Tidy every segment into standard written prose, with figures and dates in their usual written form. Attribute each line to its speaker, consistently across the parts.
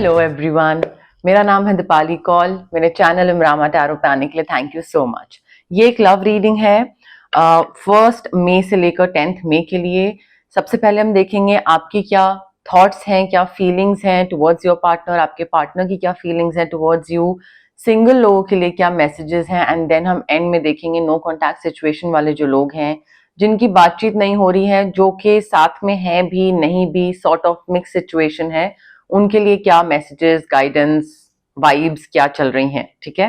Speaker 1: Hello everyone, मेरा नाम है दीपाली कौल। मेरे चैनल इमरामा टैरो पे आने के लिए थैंक यू सो मच। ये एक लव रीडिंग है 1 मई से लेकर 10 मई के लिए। सबसे पहले हम देखेंगे आपकी क्या थॉट्स हैं, क्या फीलिंग्स हैं टुवर्ड्स योर पार्टनर, आपके पार्टनर की क्या फीलिंग्स हैं टुवर्ड्स यू, सिंगल लोगों के लिए क्या मैसेजेस हैं, एंड देन हम एंड में देखेंगे नो कॉन्टैक्ट सिचुएशन वाले जो लोग हैं, जिनकी बातचीत नहीं हो रही है, जो कि साथ में है भी नहीं भी, सॉर्ट ऑफ मिक्स सिचुएशन है, उनके लिए क्या मैसेजेस, गाइडेंस, वाइब्स क्या चल रही हैं। ठीक है,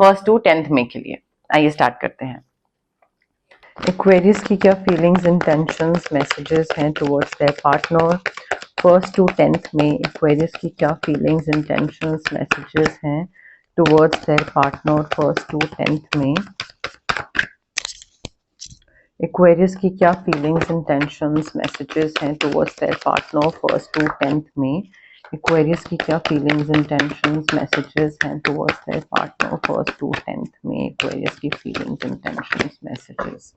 Speaker 1: 1 to 10 मई के लिए। आइए स्टार्ट करते हैं। एक्वेरियस की क्या फीलिंग्स, इंटेंशंस, मैसेजेस हैं towards their partner 1 to 10 May. Aquarius की क्या फीलिंग्स, इंटेंशंस, मैसेजेस हैं towards their partner 1 to 10 May. Aquarius की क्या फीलिंग्स, इंटेंशंस, मैसेजेस हैं towards their partner 1 to 10 May. Aquarius की क्या फीलिंग्स, इंटेंशंस, मैसेजेस हैं टुवर्ड्स देयर पार्टनर 1 to 10 में। Aquarius की फीलिंग्स, इंटेंशंस, मैसेजेस।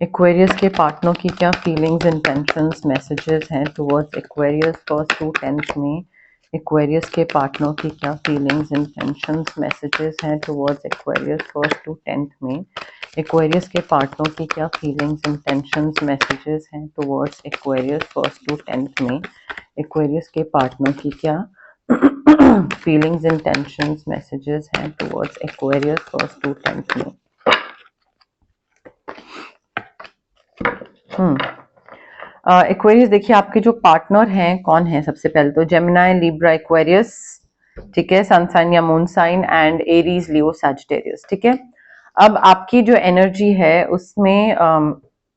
Speaker 1: Aquarius के पार्टनर की क्या फीलिंग्स, इंटेंशंस, मैसेजेस हैं टुवर्ड्स Aquarius 1 to 10 में। Aquarius के पार्टनर की क्या फीलिंग्स, इंटेंशंस, मैसेजेस हैं टुवर्ड्स Aquarius 1 to 10 में। Aquarius के पार्टनर की क्या फीलिंग्स, इंटेंशंस, मैसेजेस हैं टुवर्ड्स Aquarius 1 to 10 में। Aquarius के पार्टनर की क्या फीलिंग्स, इंटेंशंस, मैसेजेस हैं टुवर्ड्स Aquarius 1 to 10 में। एक्वेरियस देखिए, आपके जो पार्टनर हैं कौन है? सबसे पहले तो जेमिनाई, लिब्रा, एक्वेरियस, ठीक है, सन साइन या moon sign, and Aries, Leo, Sagittarius. ठीक है, अब आपकी जो एनर्जी है उसमें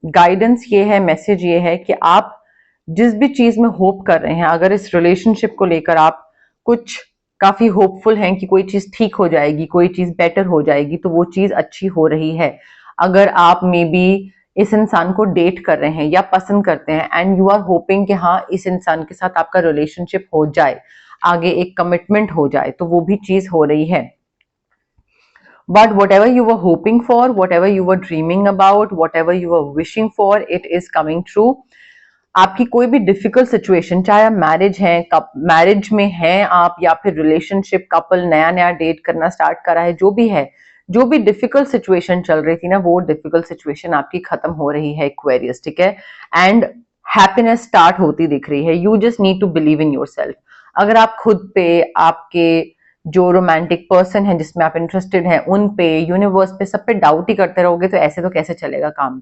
Speaker 1: गाइडेंस ये है, मैसेज ये है कि आप जिस भी चीज में होप कर रहे हैं, अगर इस रिलेशनशिप को लेकर आप कुछ काफी होपफुल हैं कि कोई चीज ठीक हो जाएगी, कोई चीज बेटर हो जाएगी, तो वो चीज अच्छी हो रही है। अगर आप मे बी इस इंसान को डेट कर रहे हैं या पसंद करते हैं एंड यू आर होपिंग कि हाँ इस इंसान के साथ आपका रिलेशनशिप हो जाए, आगे एक कमिटमेंट हो जाए, तो वो भी चीज हो रही है। But what ever you were hoping for, what ever you were dreaming about, what ever you were wishing for, it is coming true. आपकी कोई भी डिफिकल्ट सिचुएशन, चाहे आप मैरिज में हैं आप, या फिर रिलेशनशिप, कपल नया नया डेट करना स्टार्ट करा है, जो भी है, जो भी डिफिकल्ट सिचुएशन चल रही थी ना, वो डिफिकल्ट सिचुएशन आपकी खत्म हो रही है एक्वेरियस। ठीक है, एंड हैप्पीनेस स्टार्ट होती दिख रही है। You just need to believe in yourself. अगर आप खुद पे, आपके जो रोमांटिक पर्सन है जिसमें आप इंटरेस्टेड हैं, उन पे, यूनिवर्स पे, सब पे डाउट ही करते रहोगे तो ऐसे तो कैसे चलेगा काम।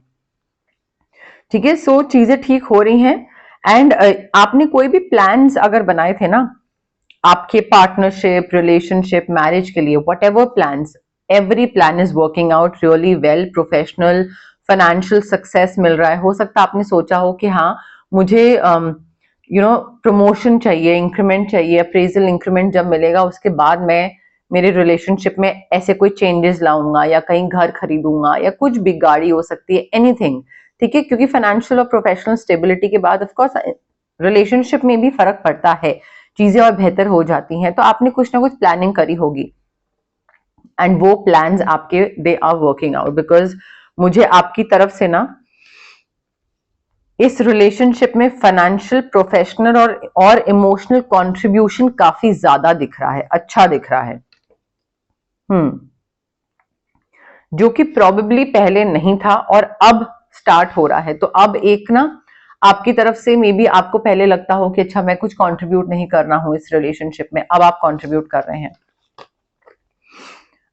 Speaker 1: ठीक है, सो चीजें ठीक हो रही हैं। एंड आपने कोई भी प्लान्स अगर बनाए थे ना आपके पार्टनरशिप, रिलेशनशिप, मैरिज के लिए, whatever plans, every plan is working out really well. Professional, financial success मिल रहा है। हो सकता है आपने सोचा हो कि हाँ मुझे प्रमोशन चाहिए, इंक्रीमेंट चाहिए, अप्रेजल इंक्रीमेंट जब मिलेगा उसके बाद मैं मेरे रिलेशनशिप में ऐसे कोई चेंजेस लाऊंगा, या कहीं घर खरीदूंगा, या कुछ भी, गाड़ी हो सकती है, एनीथिंग। ठीक है, क्योंकि फाइनेंशियल और प्रोफेशनल स्टेबिलिटी के बाद ऑफकोर्स रिलेशनशिप में भी फर्क पड़ता है, चीजें और बेहतर हो जाती हैं। तो आपने कुछ ना कुछ प्लानिंग करी होगी एंड वो प्लान्स आपके they are working out, because मुझे आपकी तरफ से ना इस रिलेशनशिप में फाइनेंशियल, प्रोफेशनल और इमोशनल कंट्रीब्यूशन काफी ज्यादा दिख रहा है, अच्छा दिख रहा है। जो कि प्रोबेबली पहले नहीं था और अब स्टार्ट हो रहा है। तो अब एक ना आपकी तरफ से मे बी आपको पहले लगता हो कि अच्छा मैं कुछ कंट्रीब्यूट नहीं कर रहा हूं इस रिलेशनशिप में, अब आप कंट्रीब्यूट कर रहे हैं।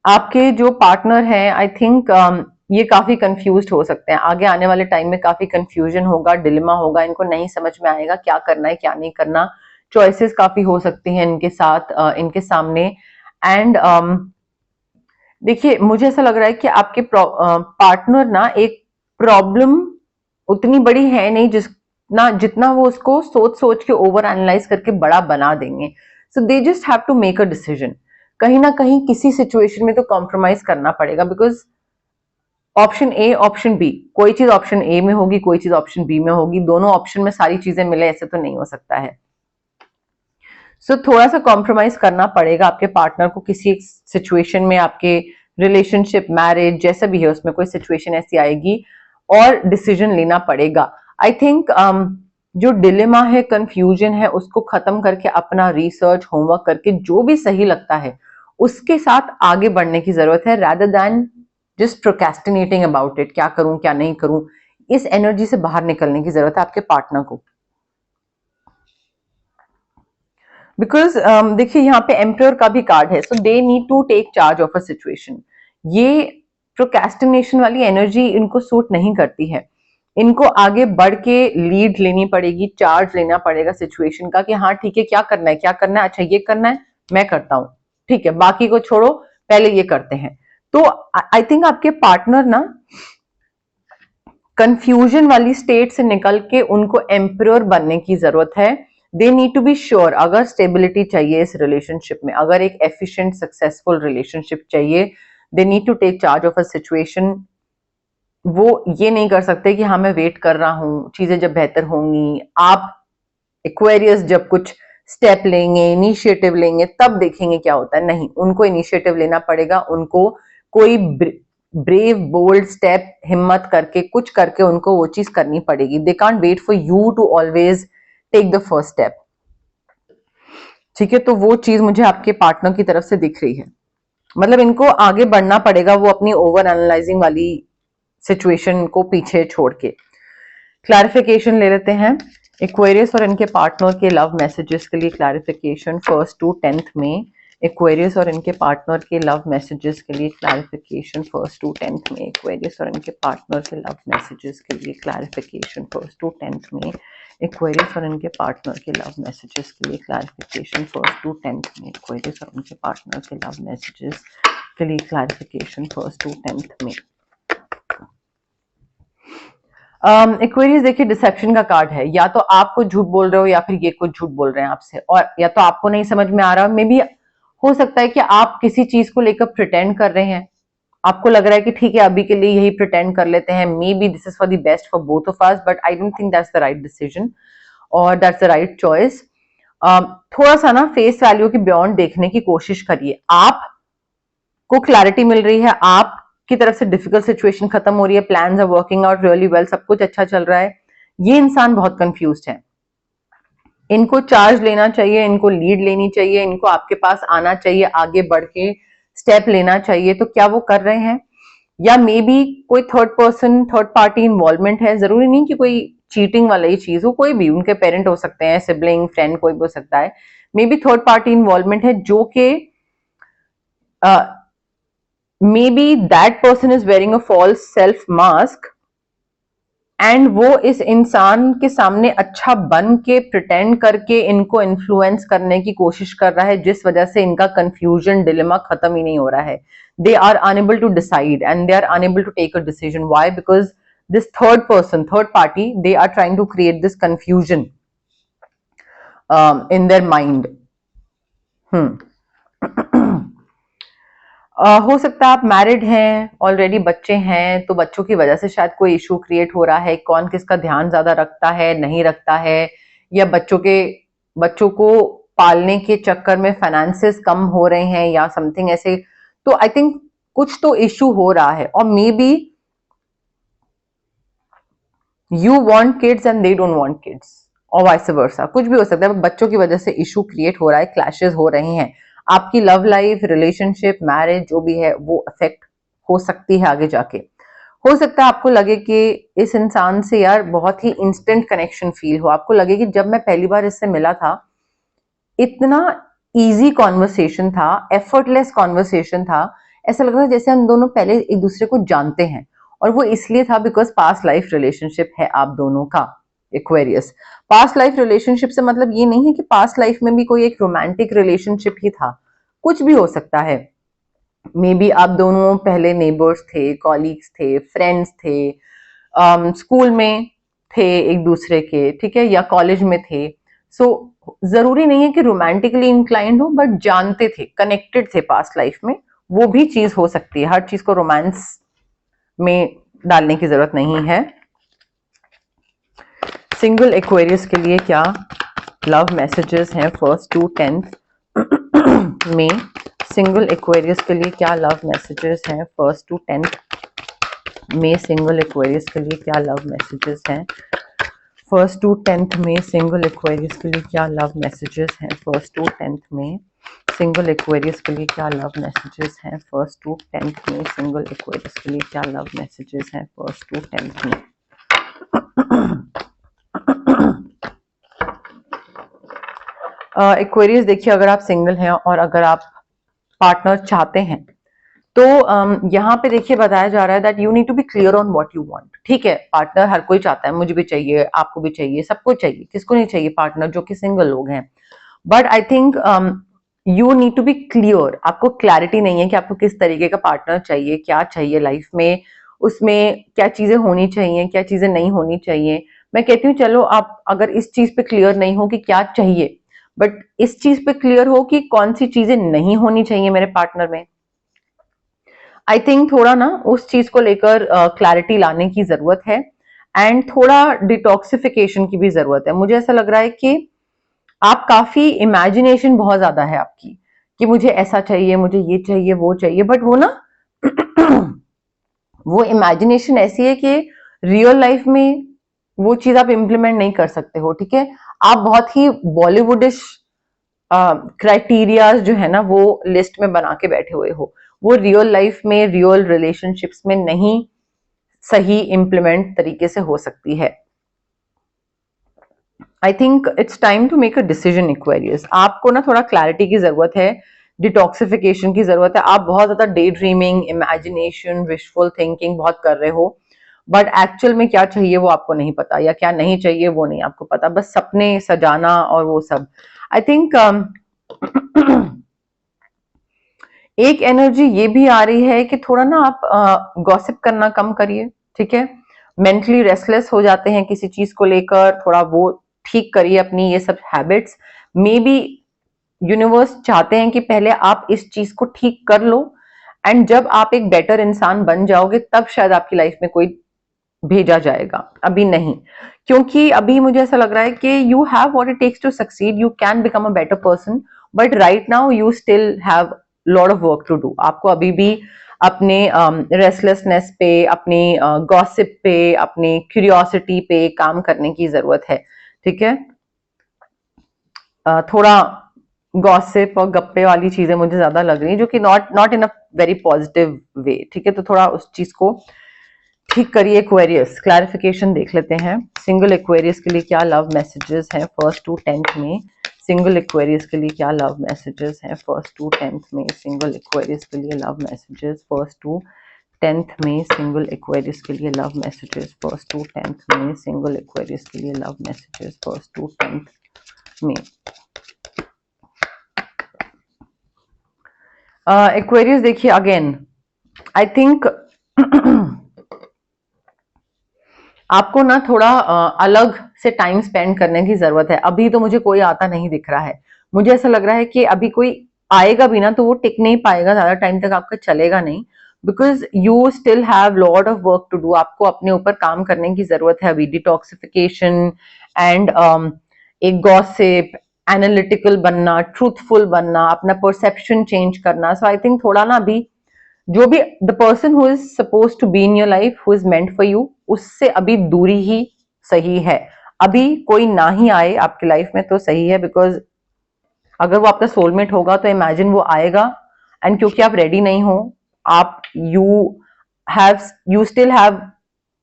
Speaker 1: आपके जो पार्टनर हैं, आई थिंक ये काफी कंफ्यूज्ड हो सकते हैं। आगे आने वाले टाइम में काफी कंफ्यूजन होगा, डिलेमा होगा, इनको नहीं समझ में आएगा क्या करना है क्या नहीं करना। चॉइसेस काफी हो सकती हैं इनके साथ, इनके सामने। एंड देखिए, मुझे ऐसा लग रहा है कि आपके पार्टनर ना एक प्रॉब्लम उतनी बड़ी है नहीं जितना वो उसको सोच सोच के ओवर एनालाइज करके बड़ा बना देंगे। So they just have to make a decision. कहीं ना कहीं किसी सिचुएशन में तो कॉम्प्रोमाइज करना पड़ेगा, because option A, option B, कोई चीज ऑप्शन ए में होगी, कोई चीज ऑप्शन बी में होगी, दोनों ऑप्शन में सारी चीजें मिले ऐसे तो नहीं हो सकता है। सो थोड़ा सा कॉम्प्रोमाइज करना पड़ेगा आपके पार्टनर को किसी एक सिचुएशन में। आपके रिलेशनशिप, मैरिज, जैसा भी है उसमें कोई सिचुएशन ऐसी आएगी और डिसीजन लेना पड़ेगा। आई थिंक जो डिलेमा है, कंफ्यूजन है, उसको खत्म करके अपना रिसर्च होमवर्क करके जो भी सही लगता है उसके साथ आगे बढ़ने की जरूरत है, rather than just procrastinating about it, क्या करूं क्या नहीं करूं। इस एनर्जी से बाहर निकलने की जरूरत है आपके पार्टनर को। बिकॉज देखिए यहाँ पे एम्प्रयर का भी कार्ड है, so they need to take charge of a situation. ये प्रोक्रेस्टिनेशन वाली एनर्जी इनको सूट नहीं करती है। इनको आगे बढ़ के लीड लेनी पड़ेगी, चार्ज लेना पड़ेगा सिचुएशन का कि हाँ ठीक है, क्या करना है क्या करना है, अच्छा ये करना है मैं करता हूँ, ठीक है बाकी को छोड़ो पहले ये करते हैं। तो आई थिंक आपके पार्टनर ना कंफ्यूजन वाली स्टेट से निकल के उनको एम्प्रयर बनने की जरूरत है। They need to be sure, अगर स्टेबिलिटी चाहिए इस रिलेशनशिप में, अगर एक एफिशिएंट सक्सेसफुल रिलेशनशिप चाहिए, they need to take charge of a situation. वो ये नहीं कर सकते कि हाँ मैं वेट कर रहा हूं चीजें जब बेहतर होंगी, आप एक्वेरियस जब कुछ स्टेप लेंगे, इनिशिएटिव लेंगे तब देखेंगे क्या होता है। नहीं, उनको इनिशिएटिव लेना पड़ेगा, उनको कोई ब्रेव बोल्ड स्टेप हिम्मत करके कुछ करके उनको वो चीज करनी पड़ेगी। They can't wait for you to always take the first step, ठीक है। तो वो चीज मुझे आपके पार्टनर की तरफ से दिख रही है, मतलब इनको आगे बढ़ना पड़ेगा, वो अपनी ओवर एनालाइजिंग वाली सिचुएशन को पीछे छोड़ के। क्लैरिफिकेशन ले लेते हैं एक्वेरियस और इनके पार्टनर के लव मैसेजेस के लिए। क्लैरिफिकेशन 1st to 10th में एक्वेरियस और इनके पार्टनर के लव मैसेजेस के लिए। क्लैरिफिकेशन 1st to 10th में एक्वेरियस और इनके पार्टनर के लव मैसेजेस के लिए। क्लैरिफिकेशन 1st to 10th में एक्वेरियस और इनके पार्टनर के लव मैसेजेस के लिए। क्लैरिफिकेशन 1st to 10th में एक्वेरियस और इनके पार्टनर के लव मैसेजेस के लिए। क्लैरिफिकेशन 1st to 10th में एक्वेरियस देखिए डिसेप्शन का कार्ड है, या तो आप कुछ झूठ बोल रहे हो या फिर ये कुछ झूठ बोल रहे हैं आपसे, और या तो आपको नहीं समझ में आ रहा, मे बी हो सकता है कि आप किसी चीज को लेकर प्रिटेंड कर रहे हैं, आपको लग रहा है कि ठीक है अभी के लिए यही प्रिटेंड कर लेते हैं, may be this is for the best for both of us, but I don't think that's the right decision और दैट्स द राइट चॉइस। थोड़ा सा ना फेस वैल्यू की बियॉन्ड देखने की कोशिश करिए। आप को क्लैरिटी मिल रही है, आप की तरफ से डिफिकल्ट सिचुएशन खत्म हो रही है, plans are working out really well, सब कुछ अच्छा चल रहा है। ये इंसान बहुत कंफ्यूज्ड है, इनको चार्ज लेना चाहिए, इनको लीड लेनी चाहिए, इनको आपके पास आना चाहिए, आगे बढ़ के स्टेप लेना चाहिए। तो क्या वो कर रहे हैं, या मे बी कोई third person third party involvement है। जरूरी नहीं कि कोई चीटिंग वाला ही चीज हो, कोई भी उनके पेरेंट हो सकते हैं, सिबलिंग फ्रेंड कोई भी हो सकता है, may be third party involvement है जो कि maybe that person is wearing a false self mask and वो इस इंसान के सामने अच्छा बन के प्रिटेंड करके इनको इन्फ्लुएंस करने की कोशिश कर रहा है, जिस वजह से इनका कंफ्यूजन डिलेमा खत्म ही नहीं हो रहा है। They are unable to decide and they are unable to take a decision. Why? Because this third person third party they are trying to create this confusion in their mind. हो सकता है आप married हैं, already बच्चे हैं, तो बच्चों की वजह से शायद कोई इशू क्रिएट हो रहा है, कौन किसका ध्यान ज्यादा रखता है नहीं रखता है, या बच्चों को पालने के चक्कर में फाइनेंसेस कम हो रहे हैं या समथिंग ऐसे। तो आई थिंक कुछ तो इशू हो रहा है, और may be you want kids and they don't want kids, और वाइस वर्सा, कुछ भी हो सकता है। बच्चों की वजह से इशू क्रिएट हो रहा है, क्लैशेस हो रहे हैं, आपकी लव लाइफ, रिलेशनशिप, मैरिज जो भी है वो अफेक्ट हो सकती है आगे जाके। हो सकता है आपको लगे कि इस इंसान से यार बहुत ही इंस्टेंट कनेक्शन फील हो, आपको लगे कि जब मैं पहली बार इससे मिला था इतना इजी कॉन्वर्सेशन था, एफर्टलेस कॉन्वर्सेशन था, ऐसा लग रहा था जैसे हम दोनों पहले एक दूसरे को जानते हैं। और वो इसलिए था बिकॉज पास्ट लाइफ रिलेशनशिप है आप दोनों का। एक्वेरियस, पास्ट लाइफ रिलेशनशिप से मतलब ये नहीं है कि पास्ट लाइफ में भी कोई एक रोमांटिक रिलेशनशिप ही था, कुछ भी हो सकता है। मे बी आप दोनों पहले नेबर्स थे, कॉलीग्स थे, फ्रेंड्स थे, स्कूल में थे एक दूसरे के, ठीक है, या कॉलेज में थे। सो जरूरी नहीं है कि रोमांटिकली इंक्लाइंड हो, बट जानते थे, कनेक्टेड थे पास्ट लाइफ में, वो भी चीज हो सकती है। हर चीज को रोमांस में डालने की जरूरत नहीं है। सिंगल एक्वेरियस के लिए क्या लव मैसेजेस हैं 1st to 10th में? सिंगल एक्वेरियस के लिए क्या लव मैसेजेस हैं 1st to 10th में? सिंगल एक्वेरियस के लिए क्या लव मैसेजेस हैं फर्स्ट टू 10th में सिंगल एक्वेरियस के लिए क्या लव मैसेजेस हैं? फर्स्ट टू 10th में सिंगल एक्वेरियस के लिए क्या लव मैसेजेस हैं? फर्स्ट टू 10th में सिंगल एक्वेरियस के लिए क्या लव मैसेजेस हैं? फर्स्ट टू 10th में एक्वेरियस देखिए, अगर आप सिंगल हैं और अगर आप पार्टनर चाहते हैं तो यहाँ पे देखिए बताया जा रहा है that you need to be clear on what you want. ठीक है, पार्टनर हर कोई चाहता है, मुझे भी चाहिए, आपको भी चाहिए, सबको चाहिए, किसको नहीं चाहिए पार्टनर जो कि सिंगल लोग हैं। But I think you need to be clear. आपको क्लैरिटी नहीं है कि आपको किस तरीके का पार्टनर चाहिए, क्या चाहिए लाइफ में, उसमें क्या चीजें होनी चाहिए, क्या चीजें नहीं होनी चाहिए। मैं कहती हूँ चलो आप अगर इस चीज पे क्लियर नहीं हो कि क्या चाहिए, बट इस चीज पे क्लियर हो कि कौन सी चीजें नहीं होनी चाहिए मेरे पार्टनर में। आई थिंक थोड़ा ना उस चीज को लेकर क्लैरिटी लाने की जरूरत है, एंड थोड़ा डिटॉक्सिफिकेशन की भी जरूरत है। मुझे ऐसा लग रहा है कि आप काफी इमेजिनेशन बहुत ज्यादा है आपकी कि मुझे ऐसा चाहिए, मुझे ये चाहिए, वो चाहिए, बट वो ना वो इमेजिनेशन ऐसी है कि रियल लाइफ में वो चीज आप इम्प्लीमेंट नहीं कर सकते हो। ठीक है, आप बहुत ही बॉलीवुडिश क्राइटेरियाज जो है ना वो लिस्ट में बना के बैठे हुए हो, वो रियल लाइफ में, रियल रिलेशनशिप्स में नहीं सही इम्प्लीमेंट तरीके से हो सकती है। I think it's time to make a decision Aquarius. आपको ना थोड़ा क्लैरिटी की जरूरत है, डिटॉक्सिफिकेशन की जरूरत है। आप बहुत ज्यादा day dreaming, imagination, wishful thinking बहुत कर रहे हो, बट एक्चुअल में क्या चाहिए वो आपको नहीं पता, या क्या नहीं चाहिए वो नहीं आपको पता, बस सपने सजाना और वो सब। आई थिंक एक एनर्जी ये भी आ रही है कि थोड़ा ना आप गॉसिप करना कम करिए। ठीक है, मेंटली रेस्टलेस हो जाते हैं किसी चीज को लेकर, थोड़ा वो ठीक करिए अपनी ये सब हैबिट्स। मे बी यूनिवर्स चाहते हैं कि पहले आप इस चीज को ठीक कर लो, एंड जब आप एक बेटर इंसान बन जाओगे तब शायद आपकी लाइफ में कोई भेजा जाएगा, अभी नहीं। क्योंकि अभी मुझे ऐसा लग रहा है कि you have what it takes to succeed, you can become a better person, but right now you still have lot of work to do. आपको अभी भी अपने रेस्टलेसनेस पे, अपनी गॉसिप पे, अपनी क्यूरियोसिटी पे काम करने की जरूरत है। ठीक है, थोड़ा गॉसिप और गप्पे वाली चीजें मुझे ज्यादा लग रही है, जो कि not in a very positive way. ठीक है, तो थोड़ा उस चीज को ठीक करिए। एक्वेरियस क्लैरिफिकेशन देख लेते हैं, सिंगल एक्वेरियस के लिए क्या लव मैसेजेस हैं फर्स्ट टू 10th में? सिंगल एक्वेरियस के लिए क्या लव मैसेजेस हैं फर्स्ट टू 10th में? सिंगल एक्वेरियस के लिए love messages first to 10th में? सिंगल एक्वेरियस के लिए love messages first to 10th में? सिंगल एक्वेरियस के लिए love messages first to 10th में? एक्वेरियस देखिए, अगेन आई थिंक आपको ना थोड़ा अलग से टाइम स्पेंड करने की जरूरत है। अभी तो मुझे कोई आता नहीं दिख रहा है, मुझे ऐसा लग रहा है कि अभी कोई आएगा भी ना तो वो टिक नहीं पाएगा, ज्यादा टाइम तक आपका चलेगा नहीं, because you still have lot of work to do. आपको अपने ऊपर काम करने की जरूरत है अभी, डिटॉक्सिफिकेशन एंड एक गॉसिप, एनालिटिकल बनना, ट्रूथफुल बनना, अपना परसेप्शन चेंज करना। सो आई थिंक थोड़ा ना अभी जो भी the person who is suppose to be in your life, who is meant for you, उससे अभी दूरी ही सही है। अभी कोई ना ही आए आपकी लाइफ में तो सही है, बिकॉज अगर वो आपका सोलमेट होगा तो इमेजिन वो आएगा, एंड क्योंकि आप रेडी नहीं हो, आप you still have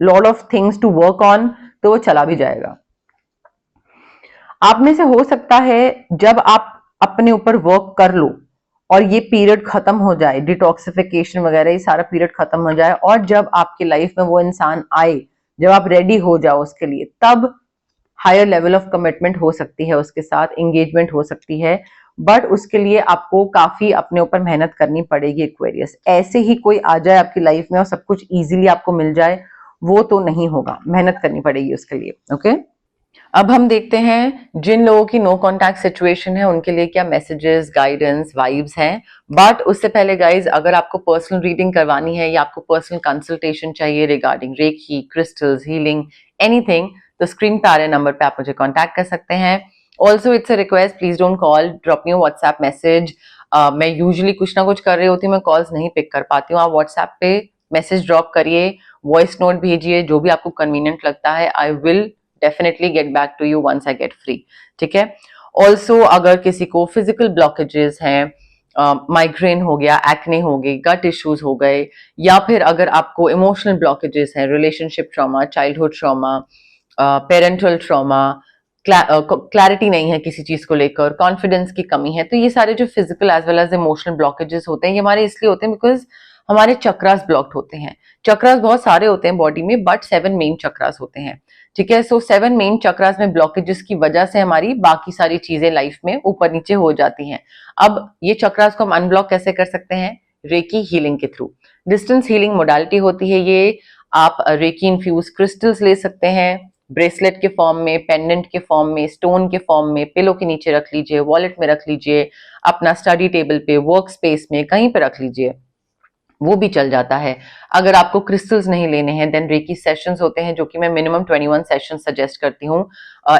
Speaker 1: lot of things to work on, तो वो चला भी जाएगा। आप में से हो सकता है जब आप अपने ऊपर वर्क कर लो और ये पीरियड खत्म हो जाए, डिटॉक्सिफिकेशन वगैरह ये सारा पीरियड खत्म हो जाए, और जब आपकी लाइफ में वो इंसान आए, जब आप रेडी हो जाओ उसके लिए, तब हायर लेवल ऑफ कमिटमेंट हो सकती है, उसके साथ एंगेजमेंट हो सकती है। बट उसके लिए आपको काफी अपने ऊपर मेहनत करनी पड़ेगी एक्वेरियस। ऐसे ही कोई आ जाए आपकी लाइफ में और सब कुछ इजीली आपको मिल जाए, वो तो नहीं होगा, मेहनत करनी पड़ेगी उसके लिए। ओके, अब हम देखते हैं जिन लोगों की नो कॉन्टैक्ट सिचुएशन है उनके लिए क्या मैसेजेस, गाइडेंस, वाइब्स हैं। बट उससे पहले गाइज, अगर आपको पर्सनल रीडिंग करवानी है या आपको पर्सनल कंसल्टेशन चाहिए regarding reiki, crystals, healing, anything, तो स्क्रीन पे आ रहे नंबर पे आप मुझे कॉन्टैक्ट कर सकते हैं। Also it's a request, please don't call, drop me WhatsApp message. मैं यूजुअली कुछ ना कुछ कर रही होती हूँ, मैं कॉल्स नहीं पिक कर पाती हूँ। आप व्हाट्सएप पे मैसेज ड्रॉप करिए, वॉइस नोट भेजिए, जो भी आपको कन्वीनियंट लगता है। I will definitely get back to you once I get free, ठीक है। ऑल्सो अगर किसी को फिजिकल ब्लॉकेजेस हैं, माइग्रेन हो गया, एक्ने हो गई, गट इश्यूज हो गए, या फिर अगर आपको इमोशनल ब्लॉकेजेस हैं, relationship trauma, childhood trauma, parental trauma, clarity नहीं है किसी चीज को लेकर, कॉन्फिडेंस की कमी है, तो ये सारे जो physical as well as emotional blockages होते हैं ये हमारे इसलिए होते हैं बिकॉज हमारे चक्रास ब्लॉक्ड होते हैं। चक्रास बहुत सारे होते हैं बॉडी में, बट 7 मेन चक्रास होते हैं, ठीक है। सो 7 मेन चक्रास में ब्लॉकेजेस की वजह से हमारी बाकी सारी चीजें लाइफ में ऊपर नीचे हो जाती हैं। अब ये चक्रास को हम अनब्लॉक कैसे कर सकते हैं? रेकी हीलिंग के थ्रू। डिस्टेंस हीलिंग मोडालिटी होती है ये। आप रेकी इन्फ्यूज क्रिस्टल्स ले सकते हैं, ब्रेसलेट के फॉर्म में, पेंडेंट के फॉर्म में, स्टोन के फॉर्म में, पिलो के नीचे रख लीजिए, वॉलेट में रख लीजिए, अपना स्टडी टेबल पे, वर्क स्पेस में, कहीं पे रख लीजिए, वो भी चल जाता है। अगर आपको क्रिस्टल्स नहीं लेने हैं देन रेकी सेशंस होते हैं, जो कि मैं मिनिमम 21 सेशन सजेस्ट करती हूँ,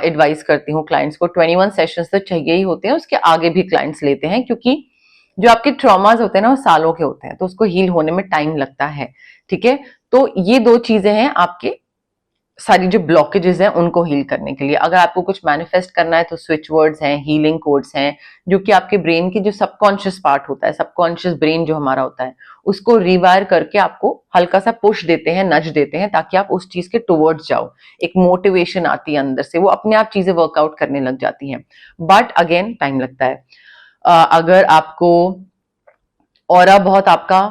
Speaker 1: एडवाइस करती हूँ क्लाइंट्स को। 21 सेशंस तो चाहिए ही होते हैं, उसके आगे भी क्लाइंट्स लेते हैं, क्योंकि जो आपके ट्रॉमास होते हैं ना वो सालों के होते हैं, तो उसको हील होने में टाइम लगता है, ठीक है। तो ये 2 चीजें हैं आपके सारी जो ब्लॉकेजेस हैं उनको हील करने के लिए। अगर आपको कुछ मैनिफेस्ट करना है तो स्विच वर्ड्स हैं, हीलिंग कोड्स हैं, जो कि आपके ब्रेन के जो सबकॉन्शियस पार्ट होता है, सबकॉन्शियस ब्रेन जो हमारा होता है, उसको रिवायर करके आपको हल्का सा पुश देते हैं, नज देते हैं, ताकि आप उस चीज के टुवर्ड्स जाओ। एक मोटिवेशन आती है अंदर से, वो अपने आप चीजें वर्कआउट करने लग जाती हैं, बट अगेन टाइम लगता है। अगर आपको ऑरा बहुत आपका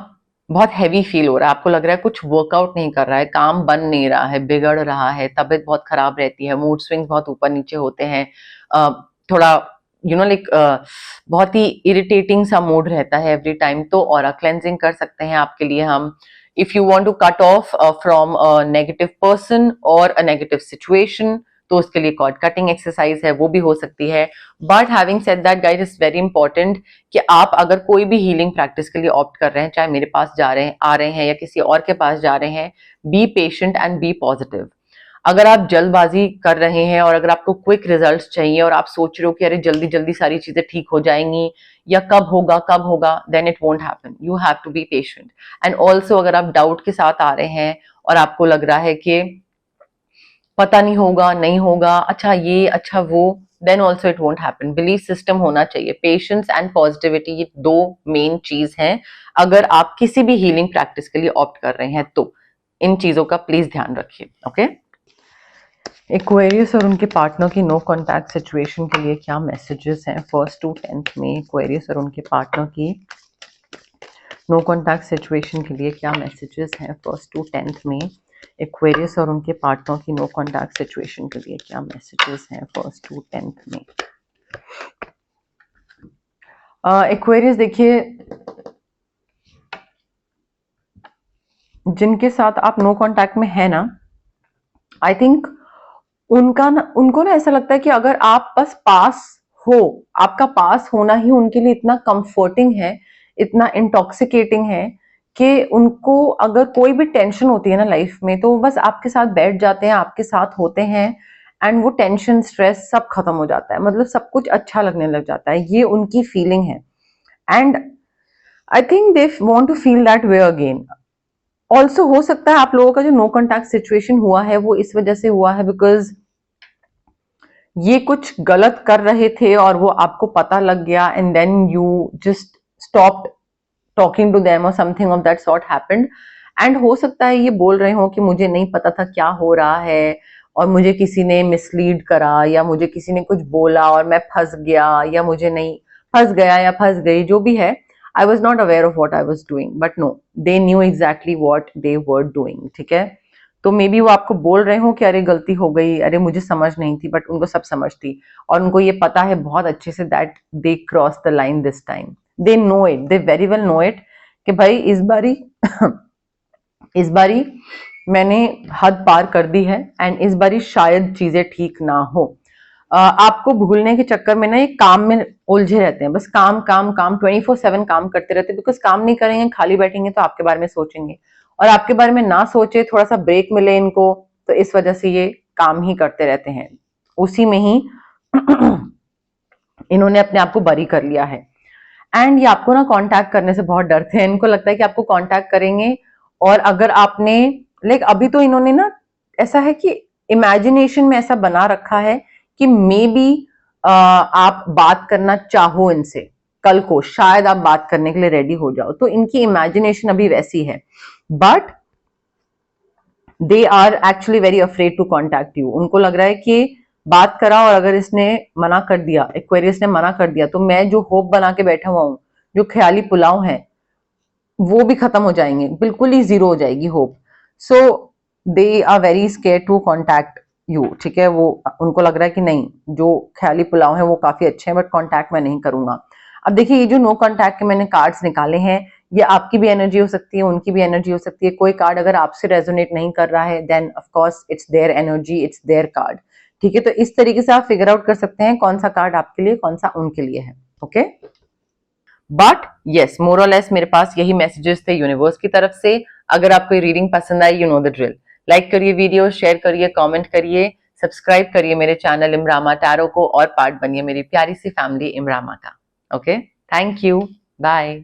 Speaker 1: बहुत हैवी फील हो रहा है, आपको लग रहा है कुछ वर्कआउट नहीं कर रहा है, काम बन नहीं रहा है, बिगड़ रहा है, तबीयत बहुत खराब रहती है, मूड स्विंग्स बहुत ऊपर नीचे होते हैं, थोड़ा लाइक बहुत ही इरिटेटिंग सा मूड रहता है एवरी टाइम, तो ऑरा क्लेंजिंग कर सकते हैं आपके लिए हम। If you want to cut off from a negative person और अ नेगेटिव सिचुएशन, तो उसके लिए कॉर्ड कटिंग एक्सरसाइज है, वो भी हो सकती है। But having said that guys, it's very important कि आप अगर कोई भी हीलिंग प्रैक्टिस के लिए ऑप्ट कर रहे हैं, चाहे मेरे पास जा रहे हैं, आ रहे हैं, या किसी और के पास जा रहे हैं, be patient and be positive. अगर आप जल्दबाजी कर रहे हैं और अगर आपको क्विक रिजल्ट्स चाहिए और आप सोच रहे हो कि अरे जल्दी जल्दी सारी चीजें ठीक हो जाएंगी या कब होगा, then it won't happen. You have to be patient. And also अगर आप डाउट के साथ आ रहे हैं और आपको लग रहा है कि पता नहीं होगा, नहीं होगा, अच्छा ये, अच्छा वो, then also it won't happen. Belief system होना चाहिए। पेशेंस एंड पॉजिटिविटी, ये 2 मेन चीज हैं अगर आप किसी भी हीलिंग प्रैक्टिस के लिए ऑप्ट कर रहे हैं, तो इन चीजों का प्लीज ध्यान रखिए, ओके। एक्वेरियस और उनके पार्टनर की नो कॉन्टैक्ट सिचुएशन के लिए क्या मैसेजेस हैं 1st to 10th में? एक्वेरियस और उनके पार्टनर की नो कॉन्टैक्ट सिचुएशन के लिए क्या मैसेजेस हैं 1st to 10th में? एक्वेरियस और उनके पार्टनर की नो कॉन्टैक्ट सिचुएशन के लिए क्या मैसेजेस हैं 1st to 10th में? एक्वेरियस देखिए, जिनके साथ आप नो कॉन्टैक्ट में है ना, आई थिंक उनको ना ऐसा लगता है कि अगर आप बस पास हो, आपका पास होना ही उनके लिए इतना कंफर्टिंग है, इतना इंटॉक्सिकेटिंग है कि उनको अगर कोई भी टेंशन होती है ना लाइफ में, तो वो बस आपके साथ बैठ जाते हैं, आपके साथ होते हैं, एंड वो टेंशन स्ट्रेस सब खत्म हो जाता है, मतलब सब कुछ अच्छा लगने लग जाता है। ये उनकी फीलिंग है, and I think they want to feel that way again. Also हो सकता है आप लोगों का जो नो कॉन्टैक्ट सिचुएशन हुआ है वो इस वजह से हुआ है बिकॉज ये कुछ गलत कर रहे थे और वो आपको पता लग गया, and then you just stopped talking to them और something of that sort happened. And हो सकता है ये बोल रहे हो कि मुझे नहीं पता था क्या हो रहा है और मुझे किसी ने मिसलीड करा या मुझे किसी ने कुछ बोला और मैं फंस गया, या मुझे नहीं फंस गया या फंस गई, जो भी है, I was not aware of what I was doing, but no, they knew exactly what they were doing, ठीक है। तो मे बी वो आपको बोल रहे हो कि अरे गलती हो गई, अरे मुझे समझ नहीं थी, बट उनको सब समझ थी और उनको ये पता है बहुत अच्छे से that they cross the line this time. They know it, they very well know it कि भाई इस बारी मैंने हद पार कर दी है, एंड इस बारी शायद चीजें ठीक ना हो। आपको भूलने के चक्कर में ना ये काम में उलझे रहते हैं, बस काम काम काम 24/7 काम करते रहते हैं, बिकॉज काम नहीं करेंगे, खाली बैठेंगे तो आपके बारे में सोचेंगे, और आपके बारे में ना सोचे, थोड़ा सा ब्रेक मिले इनको, तो इस वजह से ये काम ही करते रहते हैं, उसी में ही इन्होंने अपने आप को बरी कर लिया है। एंड ये आपको ना कांटेक्ट करने से बहुत डरते हैं, इनको लगता है कि आपको कांटेक्ट करेंगे और अगर आपने अभी तो इन्होंने ना ऐसा है कि इमेजिनेशन में ऐसा बना रखा है कि मे बी आप बात करना चाहो इनसे, कल को शायद आप बात करने के लिए रेडी हो जाओ, तो इनकी इमेजिनेशन अभी वैसी है, but they are actually very afraid to contact you. उनको लग रहा है कि बात करा और अगर इसने मना कर दिया, एक्वेरियस ने मना कर दिया, तो मैं जो होप बना के बैठा हुआ हूं, जो ख्याली पुलाव है, वो भी खत्म हो जाएंगे, बिल्कुल ही जीरो हो जाएगी hope. So they are very scare to contact you, ठीक है। वो उनको लग रहा है कि नहीं, जो ख्याली पुलाव है वो काफी अच्छे हैं, बट कॉन्टैक्ट मैं नहीं करूंगा। अब देखिए, ये जो नो कॉन्टैक्ट के मैंने कार्ड्स निकाले हैं, ये आपकी भी एनर्जी हो सकती है, उनकी भी एनर्जी हो सकती है। कोई कार्ड अगर आपसे रेजोनेट नहीं कर रहा है, then of course it's their energy, it's their card, ठीक है। तो इस तरीके से आप फिगर आउट कर सकते हैं कौन सा कार्ड आपके लिए, कौन सा उनके लिए है, ओके। बट यस, मोर और लेस मेरे पास यही मैसेजेस थे यूनिवर्स की तरफ से। अगर आपको ये रीडिंग पसंद आई, you know the drill, like करिए वीडियो, शेयर करिए, कमेंट करिए, सब्सक्राइब करिए मेरे चैनल इमरामा टैरो को, और पार्ट बनिए मेरी प्यारी सी फैमिली इमरामा का, ओके। Thank you, bye.